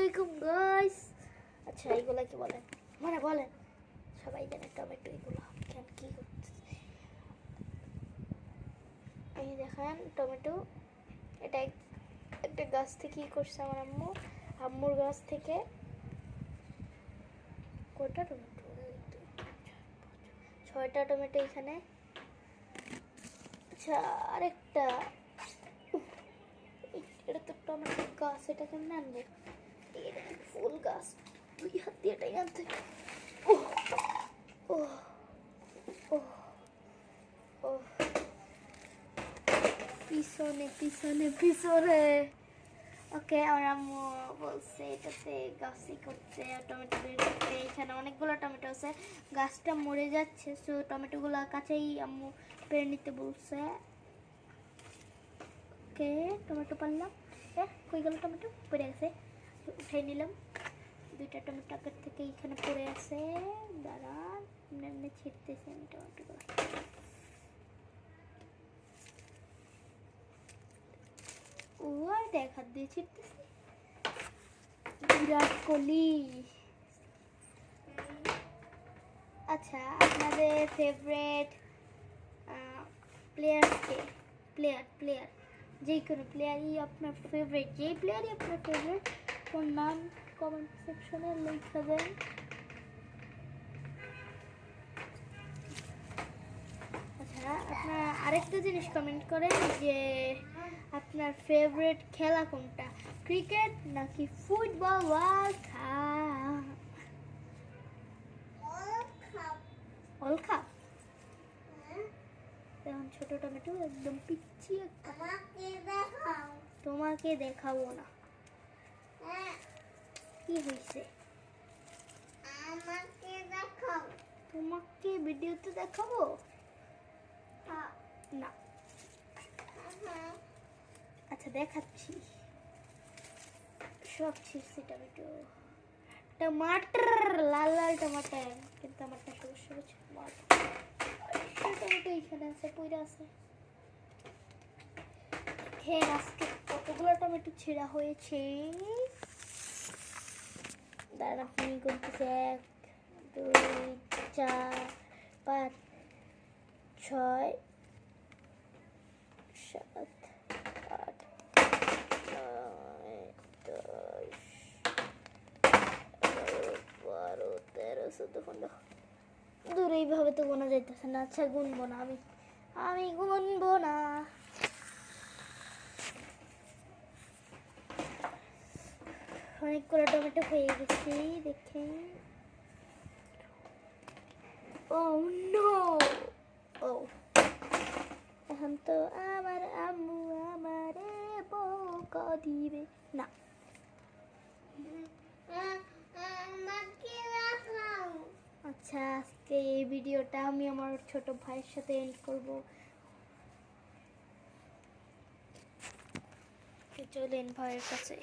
আলাইকুম গাইস। আচ্ছা এইগুলা কি বলেন, মানে বলেন সবাই জানে টমেটো এগুলো কেন কি করতেছে। এই দেখেন টমেটো, এটা একটা গাছ থেকে কি করছে আমার আম্মুর গাছ থেকে। কয়টা টমেটো? 6টা টমেটো এখানে। আচ্ছা আরেকটা, এটা তো টমেটো গাছ, এটা কেমন আনবো? এটা ফুল গাছ, 2 হাত দিয়ে এটাই আনতে। পিছনে পিছনে পিছনে। ওকে, আমার আম্মু বলছে এটাতে গাছই করতে, টমেটো বের করতে। এখানে অনেকগুলো টমেটো আছে, গাছটা মরে যাচ্ছে, সো টমেটোগুলো কাছেই আম্মু পেরে নিতে বলছে। ওকে, টমেটো পারলাম। কই গেল টমেটো? পড়ে গেছে, উঠাই নিলাম। 2টা টমেটো আগের থেকে এখানে পড়ে আছে। দাঁড়ান, এমনি ছিটতেছি আমি টমেটোগুলো। ওই দেখ, হাত দিয়ে ছিটতেছি। বিরাট কোহলি। আচ্ছা, আপনাদের ফেভারিট প্লেয়ার কে? প্লেয়ার যে কোনো প্লেয়ারই আপনার ফেভারিট, যেই প্লেয়ারই আপনার ফেভারিট, ওর নাম কমেন্ট সেকশনে লিখে দেন। আচ্ছা, আপনারা আরেকটা জিনিস কমেন্ট করেন যে আপনার ফেভারিট খেলা কোনটা, ক্রিকেট নাকি football world cup? World cup. এখন ছোট টমেটো একদম পিচ্ছি একটা। তোমাকে দেখাবো না। কি হয়েছে? তোমাকে ভিডিওতে দেখাবো না। আচ্ছা দেখাচ্ছি। সব ছিঁড়ছি টমেটো, টমাটার, লাল লাল টমাটার, কিন্তু আমারটা সবুজ সবুজ টমেটো এখানে আছে, পইরা আছে। হ্যাঁ, আজকে কতগুলো টমেটো ছেঁড়া হয়েছে। দাঁড়া, আপনি করতেছে 1 2 4 5 6 7 8 9 10 12 13 14 15। দূরে এইভাবে তো গোনা যাইতেছে না। আচ্ছা গুনবো না, আমি গুনবো না। অনেকগুলো টমেটো হয়ে গেছে দেখেন। ও নো, ও এখন তো আমার আম্মু আমারে বকা দিবে না। আচ্ছা, আজকে এই ভিডিওটা আমি আমার ছোট ভাইয়ের সাথে এন্ড করবো। চলেন ভাইয়ের কাছে।